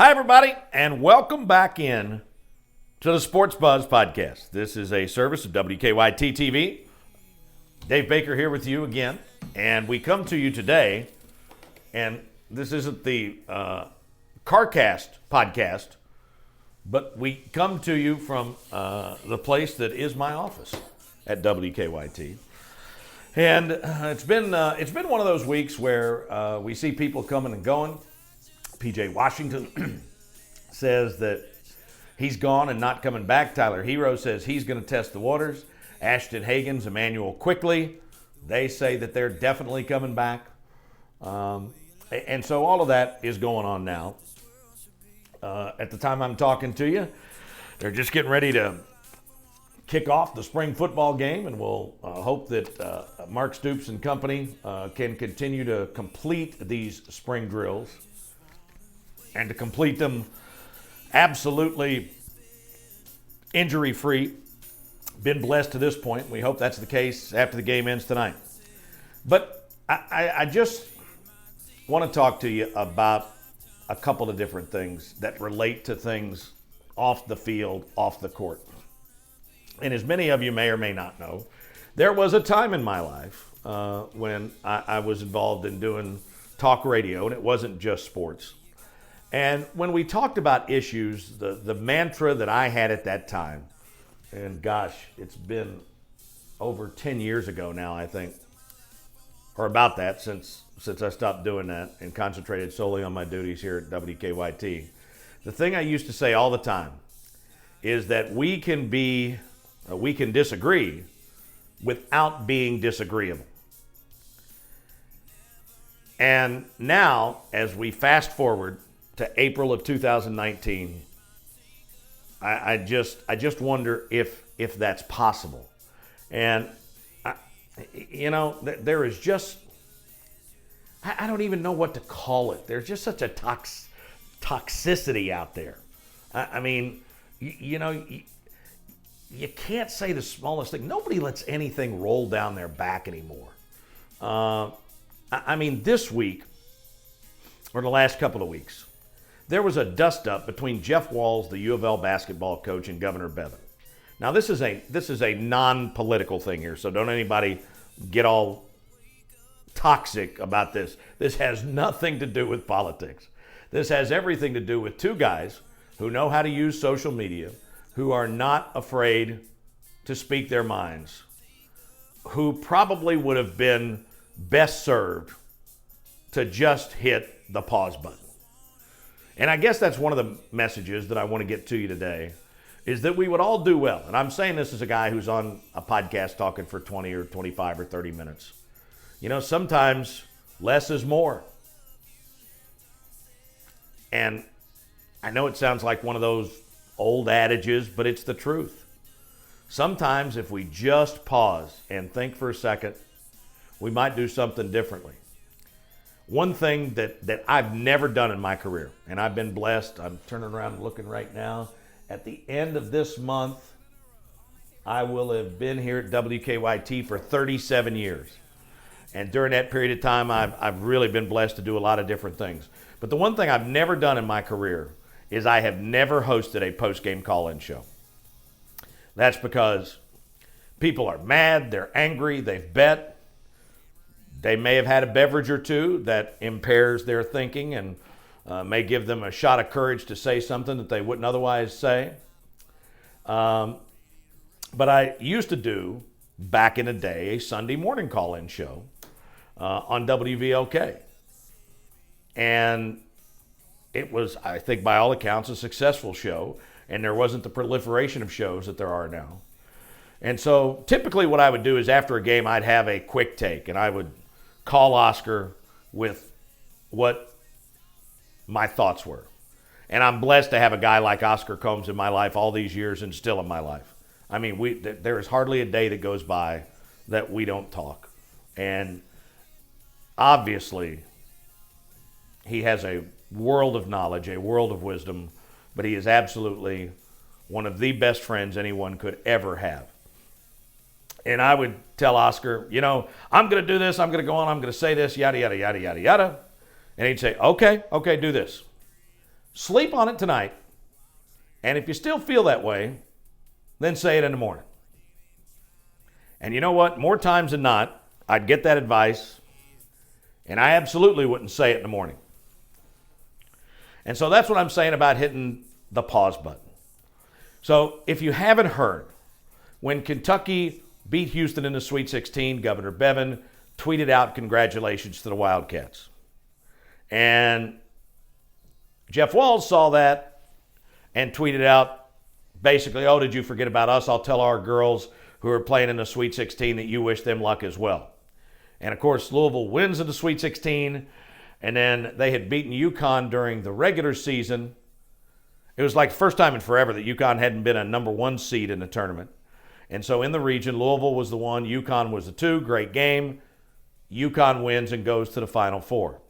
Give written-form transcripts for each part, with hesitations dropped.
Hi, everybody, and welcome back in to the Sports Buzz Podcast. This is a service of WKYT TV. Dave Baker here with you again, and we come to you today, and this isn't the CarCast podcast, but we come to you from the place that is my office at WKYT. And it's been one of those weeks where we see people coming and going. PJ Washington says that he's gone and not coming back. Tyler Hero says he's going to test the waters. Ashton Hagens, Emmanuel Quickly, they say that they're definitely coming back. And so all of that is going on now. At the time I'm talking to you, they're just getting ready to kick off the spring football game, and we'll hope that Mark Stoops and company can continue to complete these spring drills and to complete them absolutely injury-free. Been blessed to this point. We hope that's the case after the game ends tonight. But I just want to talk to you about a couple of different things that relate to things off the field, off the court. And as many of you may or may not know, there was a time in my life when I was involved in doing talk radio, and it wasn't just sports. And when we talked about issues, the mantra that I had at that time, and gosh, it's been over 10 years ago now, I think, or about that, since I stopped doing that and concentrated solely on my duties here at WKYT. The thing I used to say all the time is that we can disagree without being disagreeable. And now, as we fast forward to April of 2019, I just wonder if that's possible. And there is just, I don't even know what to call it. There's just such a toxicity out there. I mean, you can't say the smallest thing. Nobody lets anything roll down their back anymore. I mean, this week, or the last couple of weeks, there was a dust-up between Jeff Walz, the U of L basketball coach, and Governor Bevin. Now, this is a non-political thing here, so don't anybody get all toxic about this. This has nothing to do with politics. This has everything to do with two guys who know how to use social media, who are not afraid to speak their minds, who probably would have been best served to just hit the pause button. And I guess that's one of the messages that I want to get to you today, is that we would all do well. And I'm saying this as a guy who's on a podcast talking for 20 or 25 or 30 minutes. Sometimes less is more. And I know it sounds like one of those old adages, but it's the truth. Sometimes if we just pause and think for a second, we might do something differently. One thing that I've never done in my career, and I've been blessed, I'm turning around and looking right now, at the end of this month, I will have been here at WKYT for 37 years. And during that period of time, I've really been blessed to do a lot of different things. But the one thing I've never done in my career is I have never hosted a post-game call-in show. That's because people are mad, they're angry, they've bet. They may have had a beverage or two that impairs their thinking and may give them a shot of courage to say something that they wouldn't otherwise say. But I used to do, back in the day, a Sunday morning call-in show on WVLK. And it was, I think, by all accounts, a successful show, and there wasn't the proliferation of shows that there are now. And so typically what I would do is after a game, I'd have a quick take, and I would call Oscar with what my thoughts were. And I'm blessed to have a guy like Oscar Combs in my life all these years and still in my life. I mean, there is hardly a day that goes by that we don't talk. And obviously, he has a world of knowledge, a world of wisdom, but he is absolutely one of the best friends anyone could ever have. And I would tell Oscar, I'm going to do this, I'm going to go on, I'm going to say this, yada, yada, yada, yada, yada. And he'd say, okay, do this. Sleep on it tonight, and if you still feel that way, then say it in the morning. And you know what? More times than not, I'd get that advice, and I absolutely wouldn't say it in the morning. And so that's what I'm saying about hitting the pause button. So if you haven't heard, when Kentucky beat Houston in the Sweet 16, Governor Bevin tweeted out congratulations to the Wildcats. And Jeff Walz saw that and tweeted out basically, oh, did you forget about us? I'll tell our girls who are playing in the Sweet 16 that you wish them luck as well. And, of course, Louisville wins in the Sweet 16, and then they had beaten UConn during the regular season. It was like the first time in forever that UConn hadn't been a number one seed in the tournament. And so in the region, Louisville was the 1, UConn was the 2. Great game. UConn wins and goes to the Final Four.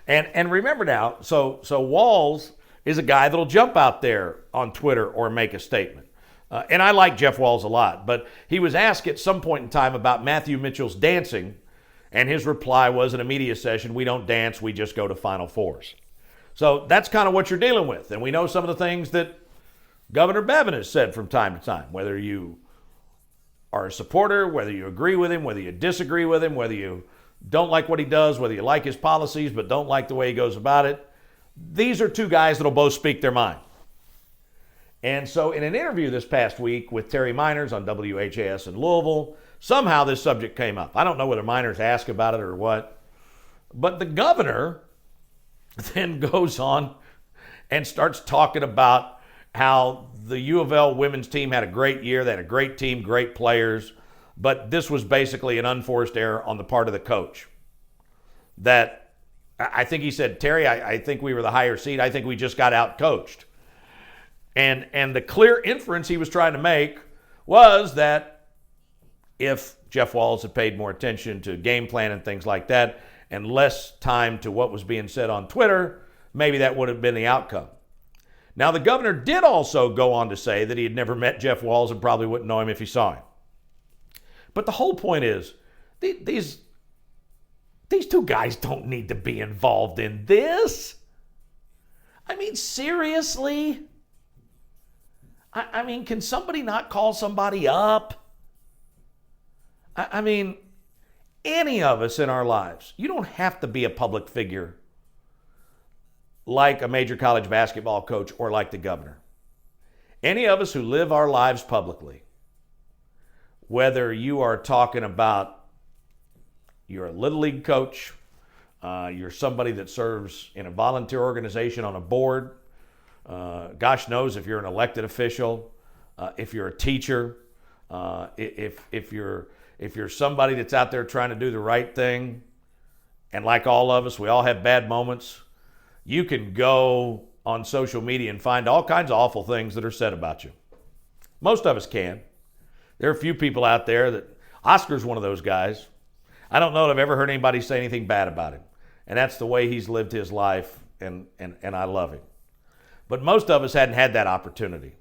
And remember now, so Walz is a guy that'll jump out there on Twitter or make a statement. And I like Jeff Walz a lot, but he was asked at some point in time about Matthew Mitchell's dancing, and his reply was in a media session, we don't dance, we just go to Final Fours. So that's kind of what you're dealing with. And we know some of the things that Governor Bevin has said from time to time, whether you are a supporter, whether you agree with him, whether you disagree with him, whether you don't like what he does, whether you like his policies but don't like the way he goes about it. These are two guys that'll both speak their mind. And so in an interview this past week with Terry Miners on WHAS in Louisville, somehow this subject came up. I don't know whether Miners asked about it or what, but the governor then goes on and starts talking about how the U of L women's team had a great year. They had a great team, great players, but this was basically an unforced error on the part of the coach. That I think he said, Terry, I think we were the higher seed. I think we just got out-coached. And the clear inference he was trying to make was that if Jeff Walz had paid more attention to game plan and things like that and less time to what was being said on Twitter, maybe that would have been the outcome. Now, the governor did also go on to say that he had never met Jeff Walz and probably wouldn't know him if he saw him. But the whole point is, these two guys don't need to be involved in this. I mean, seriously? I mean, can somebody not call somebody up? I mean, any of us in our lives, you don't have to be a public figure like a major college basketball coach or like the governor. Any of us who live our lives publicly, whether you are talking about you're a little league coach, you're somebody that serves in a volunteer organization on a board, gosh knows if you're an elected official, if you're a teacher, if you're somebody that's out there trying to do the right thing, and like all of us, we all have bad moments. You can go on social media and find all kinds of awful things that are said about you. Most of us can. There are a few people out there that, Oscar's one of those guys. I don't know that I've ever heard anybody say anything bad about him. And that's the way he's lived his life, and I love him. But most of us hadn't had that opportunity.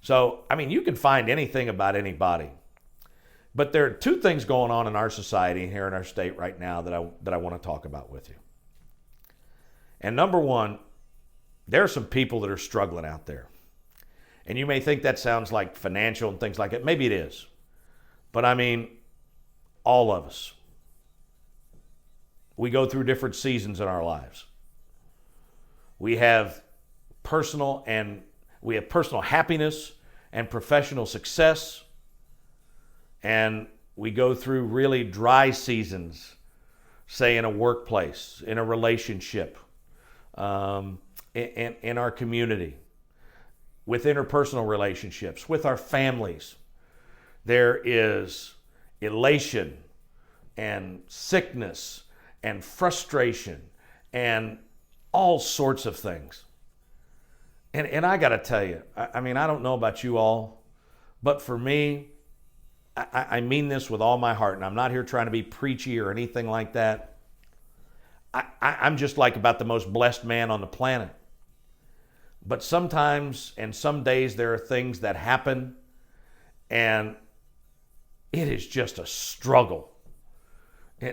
So, I mean, you can find anything about anybody. But there are two things going on in our society here in our state right now that I want to talk about with you. And number one, there are some people that are struggling out there. And you may think that sounds like financial and things like that. Maybe it is. But I mean, all of us. We go through different seasons in our lives. We have personal happiness and professional success. And we go through really dry seasons, say in a workplace, in a relationship, in our community, with interpersonal relationships, with our families. There is elation and sickness and frustration and all sorts of things. And I got to tell you, I mean, I don't know about you all, but for me, I mean this with all my heart, and I'm not here trying to be preachy or anything like that. I'm just like about the most blessed man on the planet. But sometimes and some days there are things that happen, and it is just a struggle.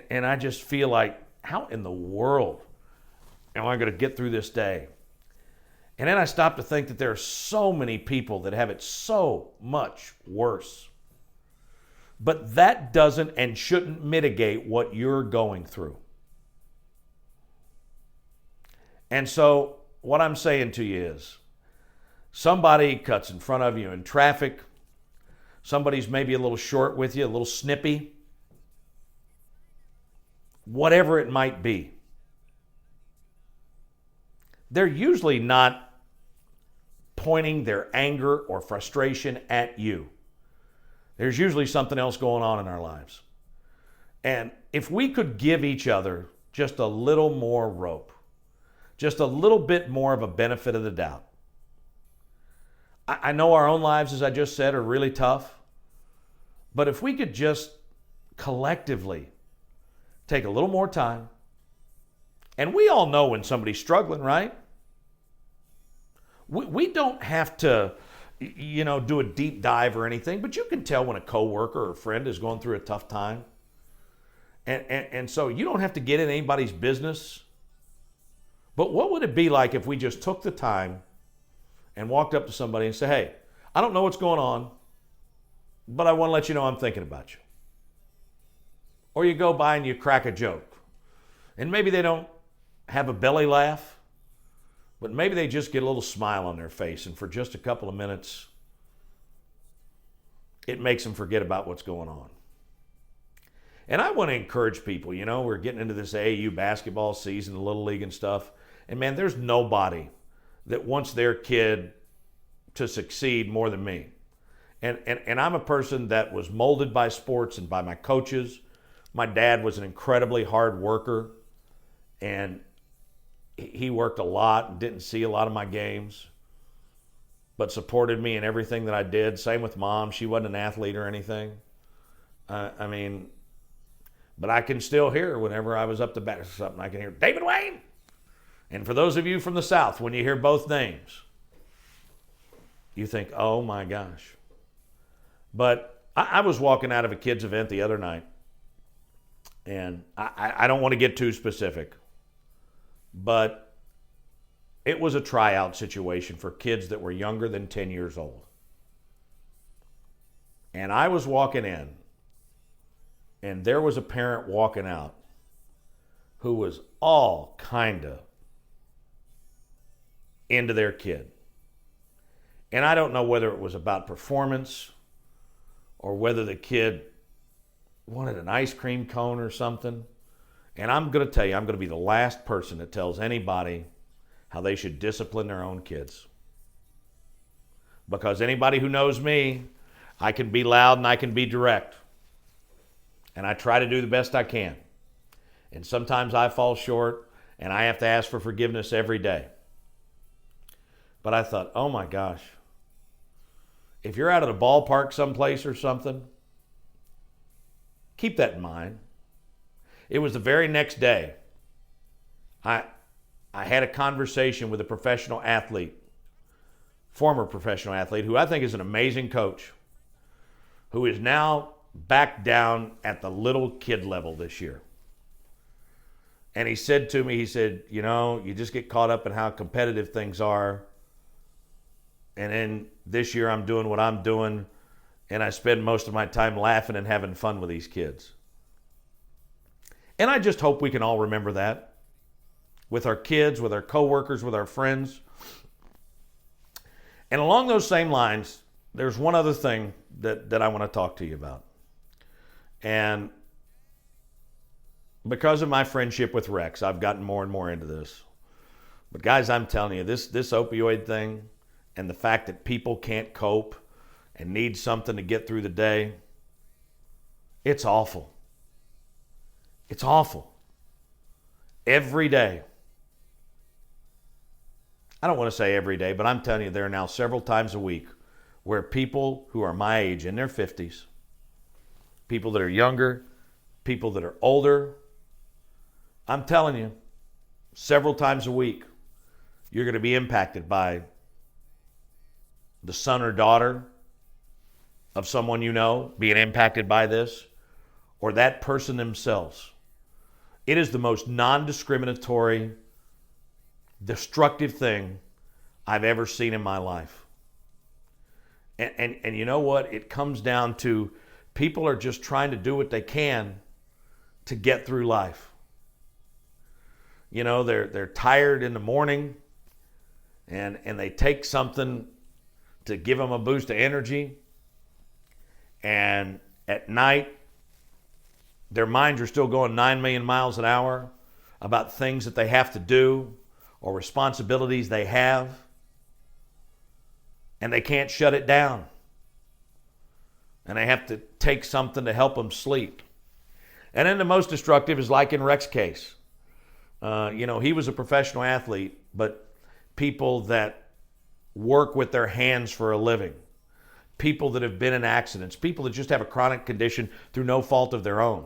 And I just feel like, how in the world am I going to get through this day? And then I stopped to think that there are so many people that have it so much worse. But that doesn't and shouldn't mitigate what you're going through. And so what I'm saying to you is, somebody cuts in front of you in traffic, somebody's maybe a little short with you, a little snippy, whatever it might be. They're usually not pointing their anger or frustration at you. There's usually something else going on in our lives. And if we could give each other just a little more rope, just a little bit more of a benefit of the doubt. I know our own lives, as I just said, are really tough. But if we could just collectively take a little more time, and we all know when somebody's struggling, right? We don't have to, do a deep dive or anything, but you can tell when a coworker or a friend is going through a tough time. And so you don't have to get in anybody's business. But what would it be like if we just took the time and walked up to somebody and said, hey, I don't know what's going on, but I want to let you know I'm thinking about you. Or you go by and you crack a joke. And maybe they don't have a belly laugh, but maybe they just get a little smile on their face, and for just a couple of minutes, it makes them forget about what's going on. And I want to encourage people, we're getting into this AAU basketball season, the Little League and stuff, and man, there's nobody that wants their kid to succeed more than me. And I'm a person that was molded by sports and by my coaches. My dad was an incredibly hard worker, and he worked a lot and didn't see a lot of my games, but supported me in everything that I did. Same with Mom. She wasn't an athlete or anything. But I can still hear whenever I was up to bat or something, I can hear, David Wayne. And for those of you from the South, when you hear both names, you think, oh my gosh. But I was walking out of a kids' event the other night, and I don't want to get too specific, but it was a tryout situation for kids that were younger than 10 years old. And I was walking in, and there was a parent walking out who was all kind of into their kid. And I don't know whether it was about performance or whether the kid wanted an ice cream cone or something. And I'm going to tell you, I'm going to be the last person that tells anybody how they should discipline their own kids. Because anybody who knows me, I can be loud and I can be direct. And I try to do the best I can. And sometimes I fall short, and I have to ask for forgiveness every day. But I thought, oh my gosh, if you're out at a ballpark someplace or something, keep that in mind. It was the very next day. I had a conversation with a professional athlete, former professional athlete, who I think is an amazing coach, who is now back down at the little kid level this year. And he said to me, you just get caught up in how competitive things are. And then this year I'm doing what I'm doing, and I spend most of my time laughing and having fun with these kids. And I just hope we can all remember that with our kids, with our coworkers, with our friends. And along those same lines, there's one other thing that I want to talk to you about. And because of my friendship with Rex, I've gotten more and more into this. But guys, I'm telling you, this opioid thing and the fact that people can't cope and need something to get through the day, it's awful. It's awful. Every day. I don't want to say every day, but I'm telling you, there are now several times a week where people who are my age, in their 50s, people that are younger, people that are older, I'm telling you, several times a week, you're going to be impacted by the son or daughter of someone you know being impacted by this, or that person themselves. It is the most non-discriminatory, destructive thing I've ever seen in my life. And you know what? It comes down to people are just trying to do what they can to get through life. You know, they're tired in the morning and they take something to give them a boost of energy. And at night, their minds are still going 9 million miles an hour about things that they have to do or responsibilities they have. And they can't shut it down. And they have to take something to help them sleep. And then the most destructive is like in Rex's case. He was a professional athlete, but people that work with their hands for a living, people that have been in accidents, people that just have a chronic condition through no fault of their own,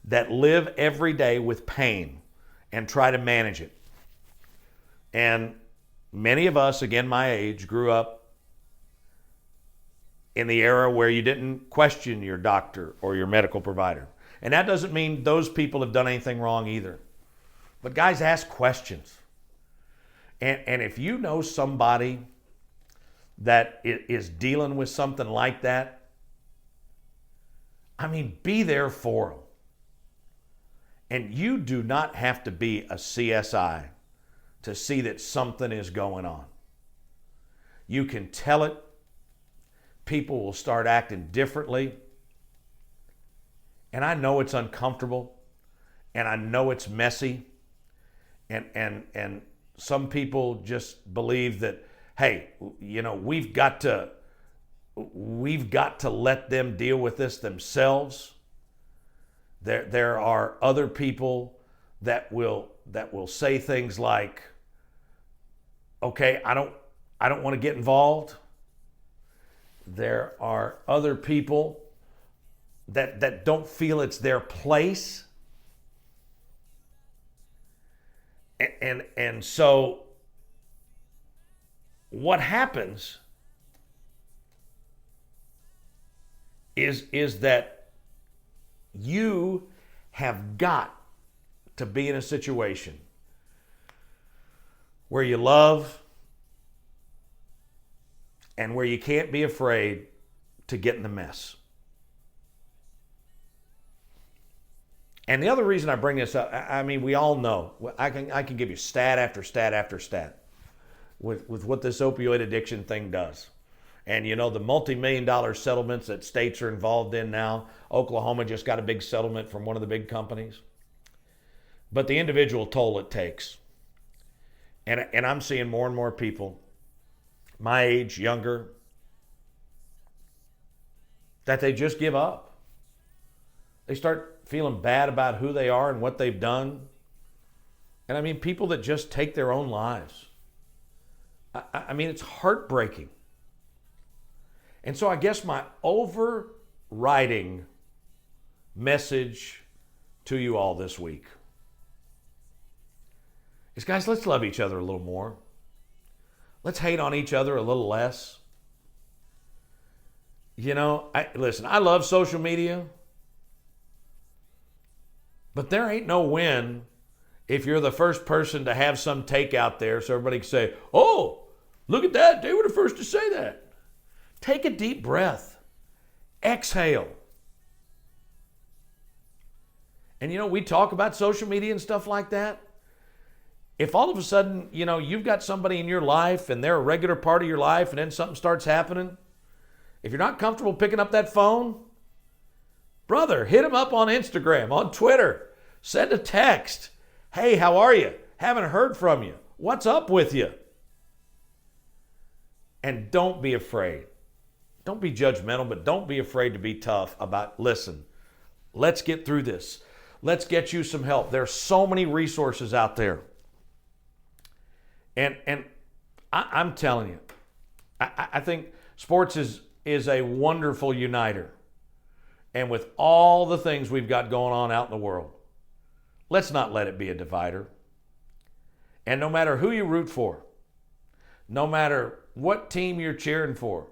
that live every day with pain and try to manage it. And many of us, again, my age, grew up in the era where you didn't question your doctor or your medical provider. And that doesn't mean those people have done anything wrong either. But guys, ask questions. And if you know somebody that is dealing with something like that, be there for them. And you do not have to be a CSI to see that something is going on. You can tell it. People will start acting differently. And I know it's uncomfortable. And I know it's messy. And some people just believe that, hey, we've got to let them deal with this themselves. There are other people that will say things like, okay, I don't want to get involved. There are other people that don't feel it's their place. And so what happens is that you have got to be in a situation where you love and where you can't be afraid to get in the mess. And the other reason I bring this up, we all know, I can give you stat after stat after stat with what this opioid addiction thing does. And the multi-million-dollar settlements that states are involved in now. Oklahoma just got a big settlement from one of the big companies. But the individual toll it takes. And I'm seeing more and more people, my age, younger, that they just give up. They start feeling bad about who they are and what they've done. And people that just take their own lives. It's heartbreaking. And so I guess my overriding message to you all this week is, guys, let's love each other a little more. Let's hate on each other a little less. Listen, I love social media, but there ain't no win if you're the first person to have some take out there so everybody can say, oh, look at that. They were the first to say that. Take a deep breath. Exhale. And we talk about social media and stuff like that. If all of a sudden, you've got somebody in your life and they're a regular part of your life and then something starts happening, if you're not comfortable picking up that phone, brother, hit them up on Instagram, on Twitter. Send a text. Hey, how are you? Haven't heard from you. What's up with you? And don't be afraid. Don't be judgmental, but don't be afraid to be tough about, listen, let's get through this. Let's get you some help. There's so many resources out there. And I'm telling you, I think sports is a wonderful uniter. And with all the things we've got going on out in the world, let's not let it be a divider. And no matter who you root for, no matter what team you're cheering for,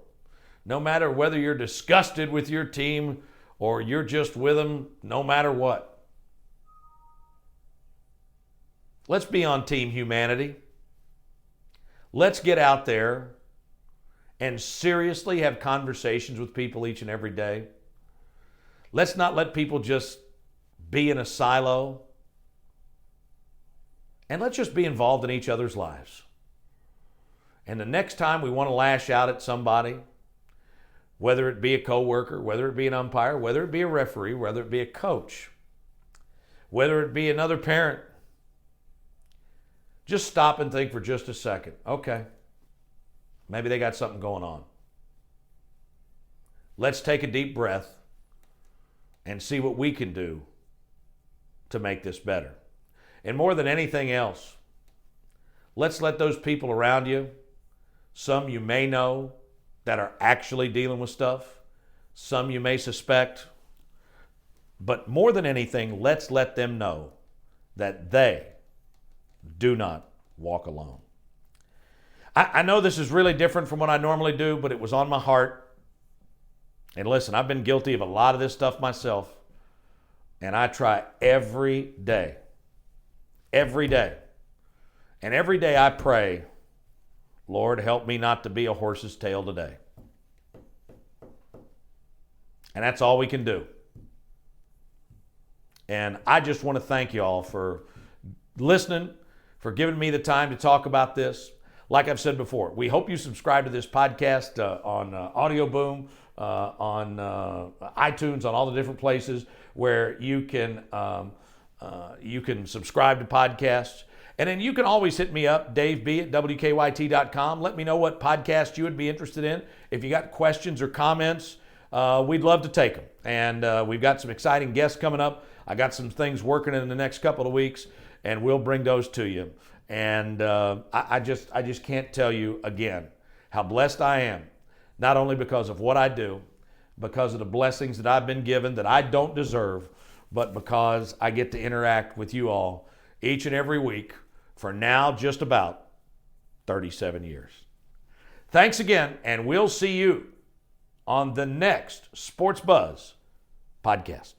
no matter whether you're disgusted with your team or you're just with them, no matter what, let's be on Team Humanity. Let's get out there and seriously have conversations with people each and every day. Let's not let people just be in a silo. And let's just be involved in each other's lives. And the next time we want to lash out at somebody, whether it be a coworker, whether it be an umpire, whether it be a referee, whether it be a coach, whether it be another parent, just stop and think for just a second. Okay, maybe they got something going on. Let's take a deep breath and see what we can do to make this better. And more than anything else, let's let those people around you, some you may know that are actually dealing with stuff, some you may suspect, but more than anything, let's let them know that they do not walk alone. I know this is really different from what I normally do, but it was on my heart. And listen, I've been guilty of a lot of this stuff myself, and I try every day. Every day. And every day I pray, Lord, help me not to be a horse's tail today. And that's all we can do. And I just want to thank you all for listening, for giving me the time to talk about this. Like I've said before, we hope you subscribe to this podcast on Audio Boom, on iTunes, on all the different places where you can subscribe to podcasts. And then you can always hit me up, Dave B at WKYT.com. Let me know what podcast you would be interested in. If you got questions or comments, we'd love to take them. And we've got some exciting guests coming up. I got some things working in the next couple of weeks, and we'll bring those to you. And I just can't tell you again how blessed I am, not only because of what I do, because of the blessings that I've been given that I don't deserve, but because I get to interact with you all each and every week for now just about 37 years. Thanks again, and we'll see you on the next Sports Buzz podcast.